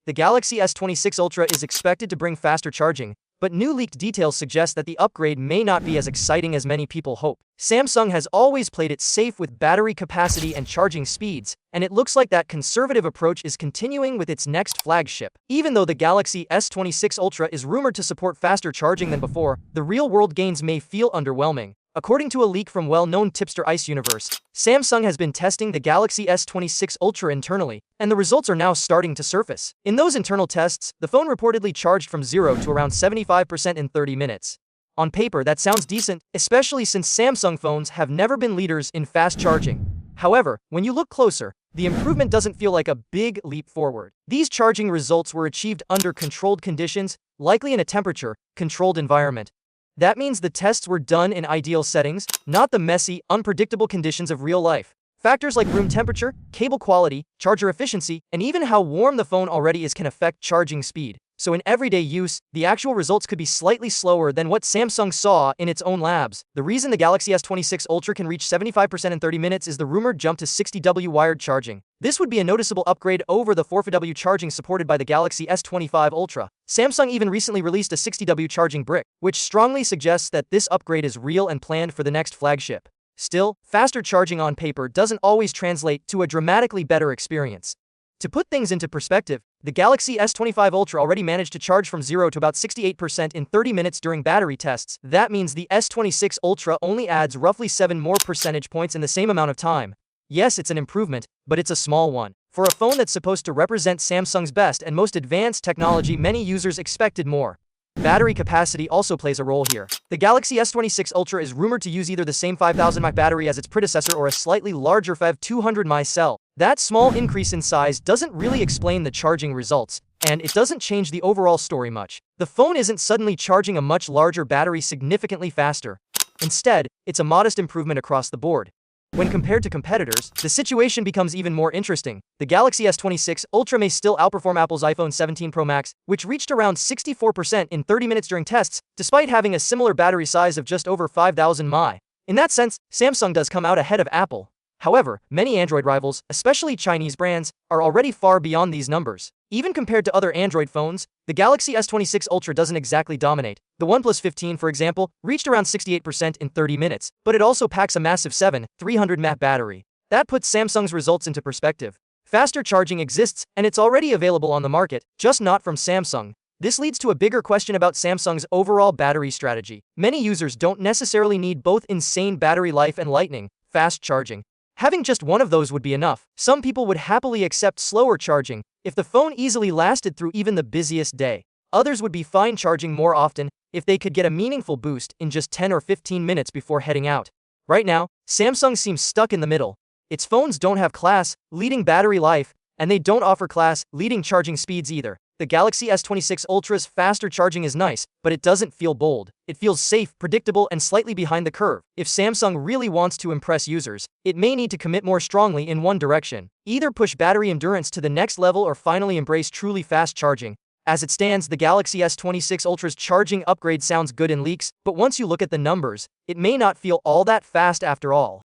The Galaxy S26 Ultra is expected to bring faster charging, but new leaked details suggest that the upgrade may not be as exciting as many people hope. Samsung has always played it safe with battery capacity and charging speeds, and it looks like that conservative approach is continuing with its next flagship. Even though the Galaxy S26 Ultra is rumored to support faster charging than before, the real-world gains may feel underwhelming. According to a leak from well-known tipster Ice Universe, Samsung has been testing the Galaxy S26 Ultra internally, and the results are now starting to surface. In those internal tests, the phone reportedly charged from 0 to around 75% in 30 minutes. On paper, that sounds decent, especially since Samsung phones have never been leaders in fast charging. However, when you look closer, the improvement doesn't feel like a big leap forward. These charging results were achieved under controlled conditions, likely in a temperature-controlled environment. That means the tests were done in ideal settings, not the messy, unpredictable conditions of real life. Factors like room temperature, cable quality, charger efficiency, and even how warm the phone already is can affect charging speed. So in everyday use, the actual results could be slightly slower than what Samsung saw in its own labs. The reason the Galaxy S26 Ultra can reach 75% in 30 minutes is the rumored jump to 60W wired charging. This would be a noticeable upgrade over the 4W charging supported by the Galaxy S25 Ultra. Samsung even recently released a 60W charging brick, which strongly suggests that this upgrade is real and planned for the next flagship. Still, faster charging on paper doesn't always translate to a dramatically better experience. To put things into perspective, the Galaxy S25 Ultra already managed to charge from 0 to about 68% in 30 minutes during battery tests. That means the S26 Ultra only adds roughly 7 more percentage points in the same amount of time. Yes, it's an improvement, but it's a small one. For a phone that's supposed to represent Samsung's best and most advanced technology, many users expected more. Battery capacity also plays a role here. The Galaxy S26 Ultra is rumored to use either the same 5000 mAh battery as its predecessor or a slightly larger 5200 mAh cell. That small increase in size doesn't really explain the charging results, and it doesn't change the overall story much. The phone isn't suddenly charging a much larger battery significantly faster. Instead, it's a modest improvement across the board. When compared to competitors, the situation becomes even more interesting. The Galaxy S26 Ultra may still outperform Apple's iPhone 17 Pro Max, which reached around 64% in 30 minutes during tests, despite having a similar battery size of just over 5000 mAh. In that sense, Samsung does come out ahead of Apple. However, many Android rivals, especially Chinese brands, are already far beyond these numbers. Even compared to other Android phones, the Galaxy S26 Ultra doesn't exactly dominate. The OnePlus 15, for example, reached around 68% in 30 minutes, but it also packs a massive 300 mAh battery. That puts Samsung's results into perspective. Faster charging exists, and it's already available on the market, just not from Samsung. This leads to a bigger question about Samsung's overall battery strategy. Many users don't necessarily need both insane battery life and lightning-fast charging. Having just one of those would be enough. Some people would happily accept slower charging if the phone easily lasted through even the busiest day. Others would be fine charging more often if they could get a meaningful boost in just 10 or 15 minutes before heading out. Right now, Samsung seems stuck in the middle. Its phones don't have class-leading battery life, and they don't offer class-leading charging speeds either. The Galaxy S26 Ultra's faster charging is nice, but it doesn't feel bold. It feels safe, predictable, and slightly behind the curve. If Samsung really wants to impress users, it may need to commit more strongly in one direction. Either push battery endurance to the next level or finally embrace truly fast charging. As it stands, the Galaxy S26 Ultra's charging upgrade sounds good in leaks, but once you look at the numbers, it may not feel all that fast after all.